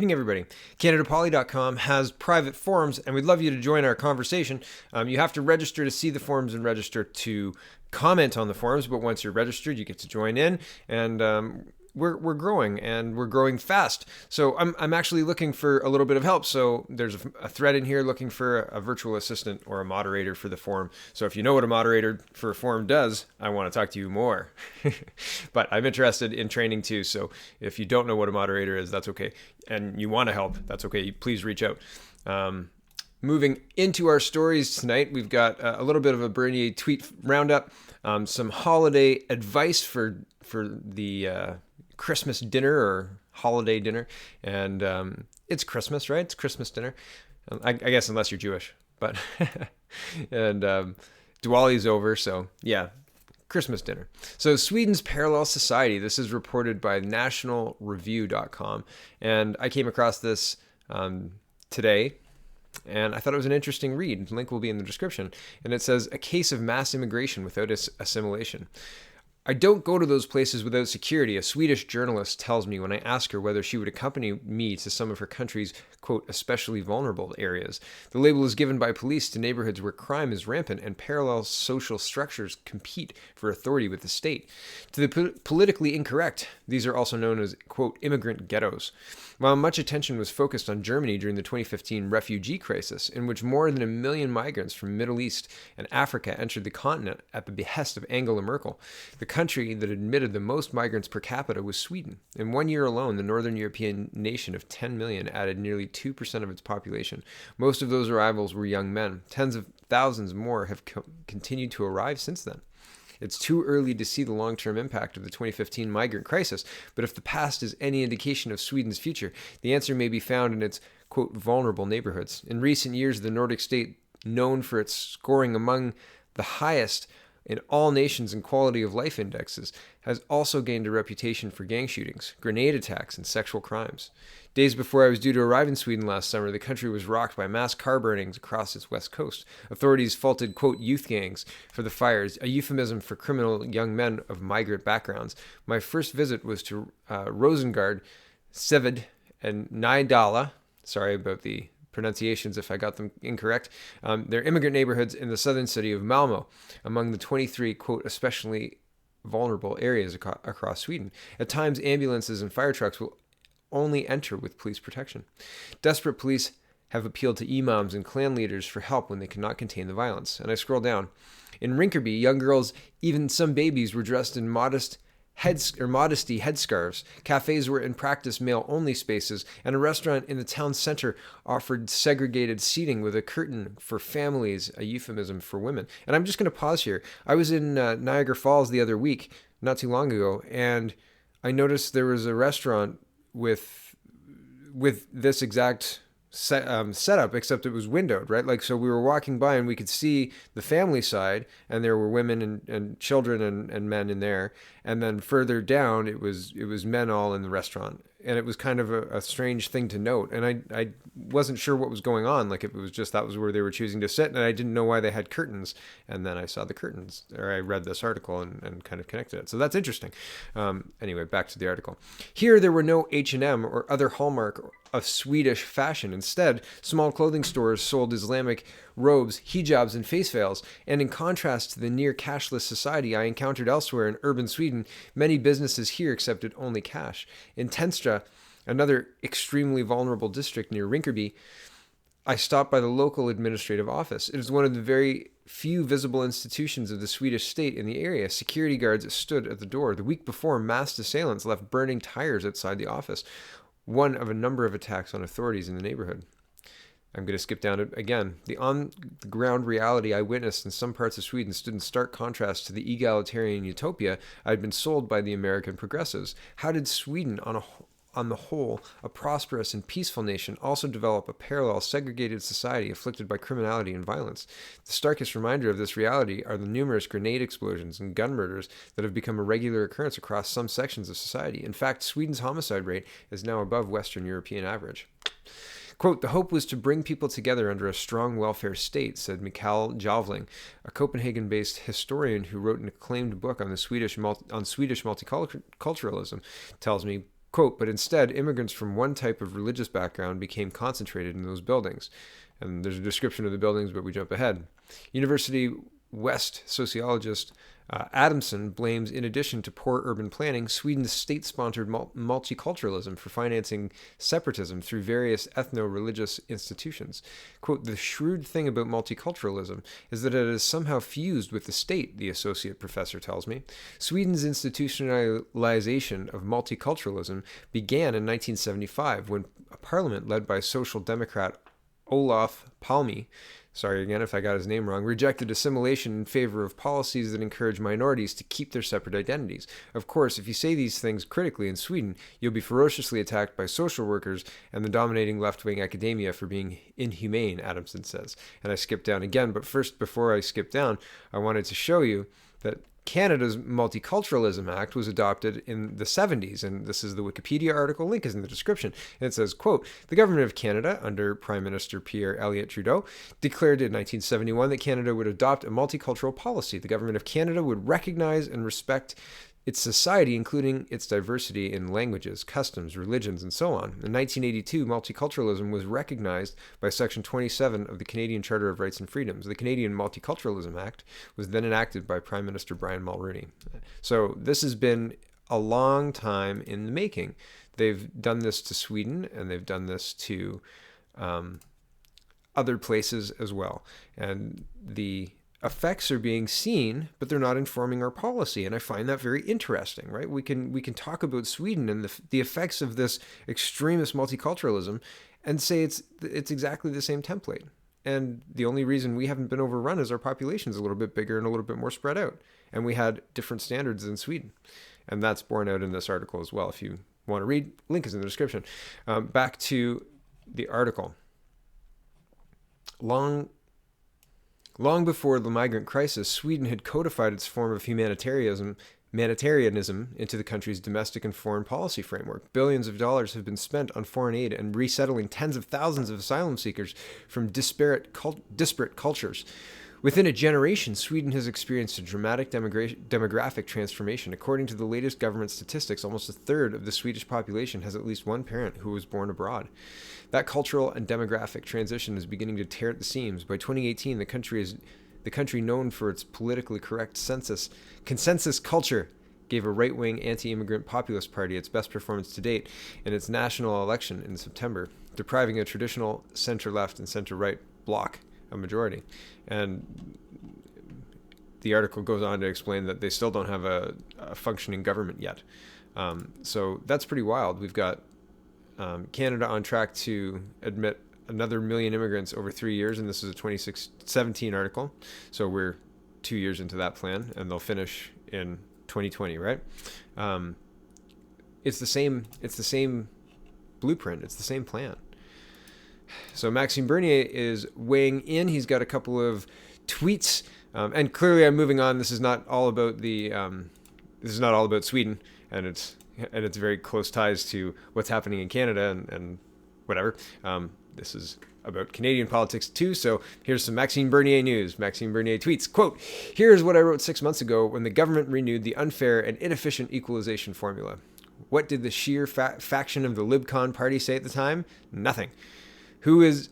Good evening, everybody. CanadaPoly.com has private forums, and we'd love you to join our conversation. You have to register to see the forums and register to comment on the forums, but once you're registered, you get to join in, and we're growing, and we're growing fast. So I'm actually looking for a little bit of help. So there's a thread in here looking for a virtual assistant or a moderator for the forum. So if you know what a moderator for a forum does, I want to talk to you more. But I'm interested in training too. So if you don't know what a moderator is, that's okay. And you want to help, that's okay. Please reach out. Moving into our stories tonight, we've got a little bit of a Bernier tweet roundup, some holiday advice for the Christmas dinner or holiday dinner, and it's Christmas, right? It's Christmas dinner, I guess, unless you're Jewish, but and Diwali's over, so yeah, Christmas dinner. So Sweden's Paralel Society, this is reported by nationalreview.com, and I came across this today, and I thought it was an interesting read. The link will be in the description, and it says, a case of mass immigration without assimilation. I don't go to those places without security, a Swedish journalist tells me when I ask her whether she would accompany me to some of her country's, quote, especially vulnerable areas. The label is given by police to neighborhoods where crime is rampant and parallel social structures compete for authority with the state. To the politically incorrect, these are also known as, quote, immigrant ghettos. While much attention was focused on Germany during the 2015 refugee crisis, in which more than 1 million migrants from Middle East and Africa entered the continent at the behest of Angela Merkel, the country that admitted the most migrants per capita was Sweden. In 1 year alone, the Northern European nation of 10 million added nearly 2% of its population. Most of those arrivals were young men. Tens of thousands more have continued to arrive since then. It's too early to see the long-term impact of the 2015 migrant crisis, but if the past is any indication of Sweden's future, the answer may be found in its, quote, vulnerable neighborhoods. In recent years, the Nordic state, known for its scoring among the highest in all nations in quality of life indexes, has also gained a reputation for gang shootings, grenade attacks, and sexual crimes. Days before I was due to arrive in Sweden last summer, the country was rocked by mass car burnings across its west coast. Authorities faulted, quote, youth gangs for the fires, a euphemism for criminal young men of migrant backgrounds. My first visit was to Rosengard, Sevid, and Nydala. Sorry about the pronunciations if I got them incorrect. They're immigrant neighborhoods in the southern city of Malmo, among the 23, quote, especially vulnerable areas across Sweden. At times, ambulances and fire trucks will only enter with police protection. Desperate police have appealed to imams and clan leaders for help when they cannot contain the violence. And I scroll down. In Rinkeby, young girls, even some babies, were dressed in modesty headscarves. Cafes were in practice male-only spaces, and a restaurant in the town center offered segregated seating with a curtain for families, a euphemism for women. And I'm just going to pause here. I was in Niagara Falls the other week, not too long ago, and I noticed there was a restaurant with this exact setup, except it was windowed, right? Like, so we were walking by and we could see the family side, and there were women and children and men in there, and then further down it was men all in the restaurant. And it was kind of a strange thing to note, and I wasn't sure what was going on, like if it was just that was where they were choosing to sit, and I didn't know why they had curtains, and then I saw the curtains, or I read this article and kind of connected it. So that's interesting. Anyway, back to the article. Here there were no H&M or other hallmark of Swedish fashion. Instead, small clothing stores sold Islamic robes, hijabs, and face veils, and in contrast to the near cashless society I encountered elsewhere in urban Sweden, many businesses here accepted only cash. In Tenstra, another extremely vulnerable district near Rinkeby, I stopped by the local administrative office. It is one of the very few visible institutions of the Swedish state in the area. Security guards stood at the door. The week before, masked assailants left burning tires outside the office, one of a number of attacks on authorities in the neighborhood. I'm going to skip down it again. The on-the-ground reality I witnessed in some parts of Sweden stood in stark contrast to the egalitarian utopia I had been sold by the American progressives. How did Sweden, on the whole, a prosperous and peaceful nation, also develop a parallel, segregated society afflicted by criminality and violence? The starkest reminder of this reality are the numerous grenade explosions and gun murders that have become a regular occurrence across some sections of society. In fact, Sweden's homicide rate is now above Western European average. Quote, the hope was to bring people together under a strong welfare state, said Mikael Javling, a Copenhagen-based historian who wrote an acclaimed book on Swedish multiculturalism, tells me Quote, but instead, immigrants from one type of religious background became concentrated in those buildings. And there's a description of the buildings, but we jump ahead. University West sociologist Adamson blames, in addition to poor urban planning, Sweden's state-sponsored multiculturalism for financing separatism through various ethno-religious institutions. Quote, the shrewd thing about multiculturalism is that it is somehow fused with the state, the associate professor tells me. Sweden's institutionalization of multiculturalism began in 1975 when a parliament led by Social Democrat Olof Palme, sorry again if I got his name wrong, rejected assimilation in favor of policies that encourage minorities to keep their separate identities. Of course, if you say these things critically in Sweden, you'll be ferociously attacked by social workers and the dominating left-wing academia for being inhumane, Adamson says. And I skipped down again, but first, before I skip down, I wanted to show you that Canada's Multiculturalism Act was adopted in the 70s, and this is the Wikipedia article, link is in the description, and it says, quote, the government of Canada, under Prime Minister Pierre Elliott Trudeau, declared in 1971 that Canada would adopt a multicultural policy. The government of Canada would recognize and respect its society, including its diversity in languages, customs, religions, and so on. In 1982, multiculturalism was recognized by Section 27 of the Canadian Charter of Rights and Freedoms. The Canadian Multiculturalism Act was then enacted by Prime Minister Brian Mulroney. So this has been a long time in the making. They've done this to Sweden, and they've done this to other places as well. And the effects are being seen, but they're not informing our policy, and I find that very interesting. Right? We can talk about Sweden and the effects of this extremist multiculturalism, and say it's exactly the same template. And the only reason we haven't been overrun is our population's a little bit bigger and a little bit more spread out, and we had different standards than Sweden, and that's borne out in this article as well. If you want to read, link is in the description. Back to the article. Long before the migrant crisis, Sweden had codified its form of humanitarianism into the country's domestic and foreign policy framework. Billions of dollars have been spent on foreign aid and resettling tens of thousands of asylum seekers from disparate cultures. Within a generation, Sweden has experienced a dramatic demographic transformation. According to the latest government statistics, almost a third of the Swedish population has at least one parent who was born abroad. That cultural and demographic transition is beginning to tear at the seams. By 2018, the country known for its politically correct consensus culture gave a right-wing anti-immigrant populist party its best performance to date in its national election in September, depriving a traditional center-left and center-right bloc a majority. And the article goes on to explain that they still don't have a functioning government yet. So that's pretty wild. We've got Canada on track to admit another million immigrants over 3 years, and this is a 2017 article. So we're 2 years into that plan, and they'll finish in 2020, right? It's the same blueprint. It's the same plan. So Maxime Bernier is weighing in. He's got a couple of tweets, and clearly I'm moving on. This is not all about Sweden, and it's very close ties to what's happening in Canada and whatever. This is about Canadian politics too. So here's some Maxime Bernier news. Maxime Bernier tweets, quote, here's what I wrote 6 months ago when the government renewed the unfair and inefficient equalization formula. What did the sheer faction of the LibCon Party say at the time? Nothing. What is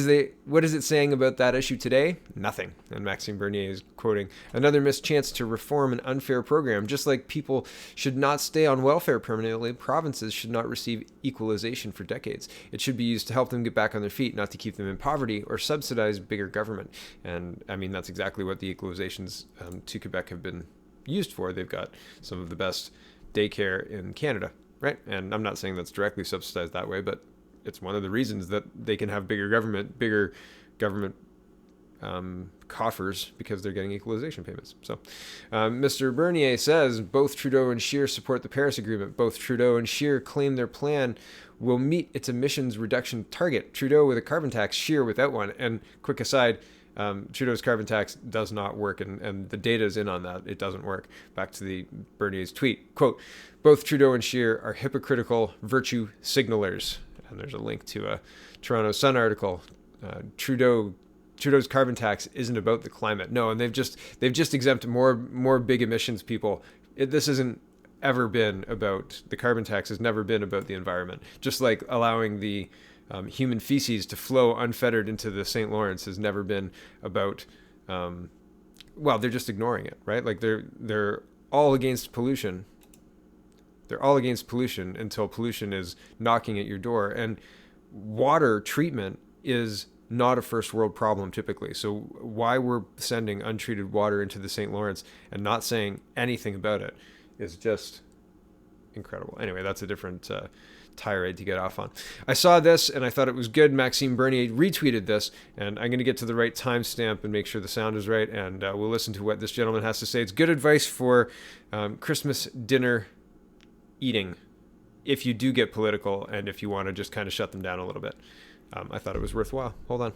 it saying about that issue today? Nothing. And Maxime Bernier is quoting, another missed chance to reform an unfair program. Just like people should not stay on welfare permanently, provinces should not receive equalization for decades. It should be used to help them get back on their feet, not to keep them in poverty or subsidize bigger government. And I mean, that's exactly what the equalizations to Quebec have been used for. They've got some of the best daycare in Canada, right? And I'm not saying that's directly subsidized that way, but it's one of the reasons that they can have bigger government coffers, because they're getting equalization payments. So Mr. Bernier says both Trudeau and Scheer support the Paris Agreement. Both Trudeau and Scheer claim their plan will meet its emissions reduction target. Trudeau with a carbon tax, Scheer without one. And quick aside, Trudeau's carbon tax does not work, and the data is in on that. It doesn't work. Back to the Bernier's tweet. Quote, both Trudeau and Scheer are hypocritical virtue signalers. And there's a link to a Toronto Sun article. Trudeau's carbon tax isn't about the climate. No, and they've just exempt more big emissions people. This isn't ever been about, the carbon tax has never been about the environment. Just like allowing the human feces to flow unfettered into the St. Lawrence has never been about, well, they're just ignoring it, right? Like they're all against pollution. They're all against pollution until pollution is knocking at your door. And water treatment is not a first world problem typically. So why we're sending untreated water into the St. Lawrence and not saying anything about it is just incredible. Anyway, that's a different tirade to get off on. I saw this and I thought it was good. Maxime Bernier retweeted this, and I'm going to get to the right timestamp and make sure the sound is right, and we'll listen to what this gentleman has to say. It's good advice for Christmas dinner eating if you do get political and if you want to just kind of shut them down a little bit. I thought it was worthwhile. Hold on.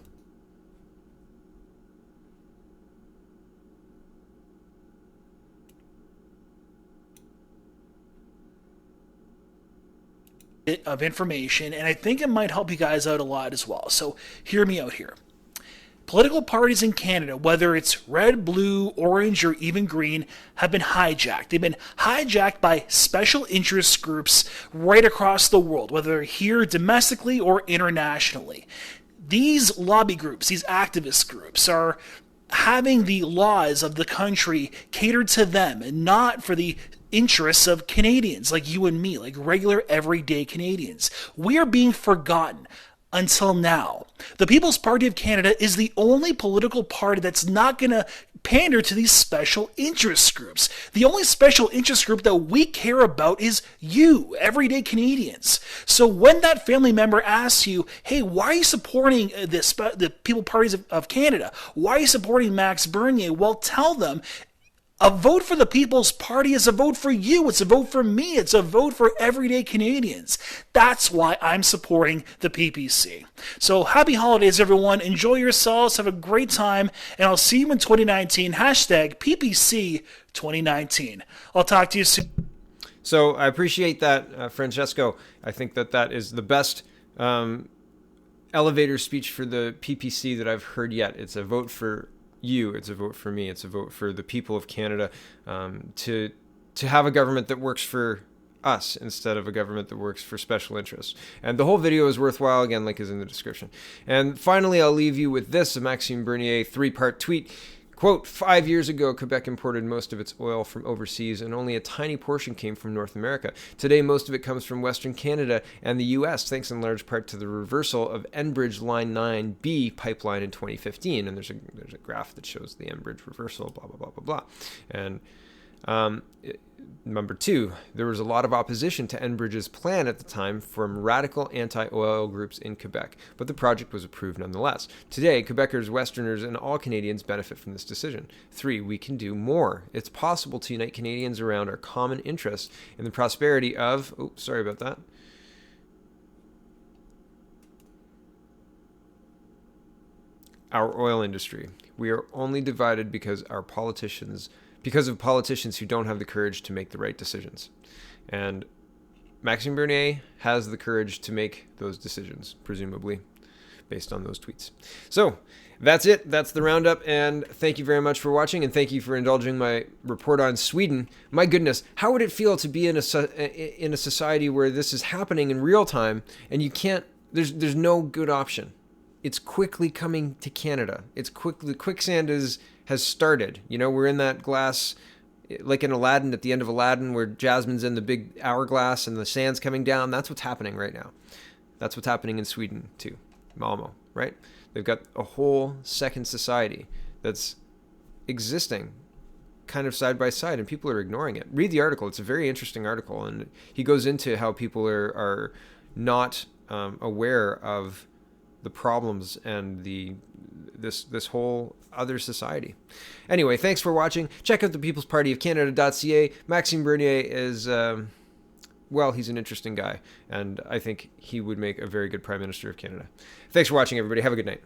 Of information, and I think it might help you guys out a lot as well. So hear me out here. Political parties in Canada, whether it's red, blue, orange, or even green, have been hijacked. They've been hijacked by special interest groups right across the world, whether here domestically or internationally. These lobby groups, these activist groups, are having the laws of the country catered to them and not for the interests of Canadians like you and me, like regular everyday Canadians. We are being forgotten until now. The People's Party of Canada is the only political party that's not going to pander to these special interest groups. The only special interest group that we care about is you, everyday Canadians. So when that family member asks you, hey, why are you supporting the People's Parties of Canada? Why are you supporting Max Bernier? Well, tell them, a vote for the People's Party is a vote for you. It's a vote for me. It's a vote for everyday Canadians. That's why I'm supporting the PPC. So happy holidays, everyone. Enjoy yourselves. Have a great time. And I'll see you in 2019. Hashtag PPC 2019. I'll talk to you soon. So I appreciate that, Francesco. I think that is the best elevator speech for the PPC that I've heard yet. It's a vote for you, it's a vote for me, it's a vote for the people of Canada, to have a government that works for us instead of a government that works for special interests. And the whole video is worthwhile. Again, link is in the description. And finally, I'll leave you with this, a Maxime Bernier 3-part tweet. Quote, 5 years ago, Quebec imported most of its oil from overseas and only a tiny portion came from North America. Today, most of it comes from Western Canada and the U.S., thanks in large part to the reversal of Enbridge Line 9B pipeline in 2015. And there's a graph that shows the Enbridge reversal, blah, blah, blah, blah, blah. And number two, there was a lot of opposition to Enbridge's plan at the time from radical anti-oil groups in Quebec, but the project was approved nonetheless. Today, Quebecers, Westerners, and all Canadians benefit from this decision. 3, we can do more. It's possible to unite Canadians around our common interest in the prosperity of, our oil industry. We are only divided because of politicians who don't have the courage to make the right decisions. And Maxime Bernier has the courage to make those decisions, presumably, based on those tweets. So that's it. That's the roundup. And thank you very much for watching. And thank you for indulging my report on Sweden. My goodness, how would it feel to be in a society where this is happening in real time and you can't, there's no good option. It's quickly coming to Canada. The quicksand has started. You know, we're in that glass, like in Aladdin, at the end of Aladdin, where Jasmine's in the big hourglass and the sand's coming down. That's what's happening right now. That's what's happening in Sweden too. Malmo, right? They've got a whole second society that's existing kind of side by side, and people are ignoring it. Read the article. It's a very interesting article, and he goes into how people are not aware of the problems and this whole other society. Anyway, thanks for watching. Check out the People's Party of Canada.ca. Maxime Bernier is, he's an interesting guy, and I think he would make a very good Prime Minister of Canada. Thanks for watching, everybody. Have a good night.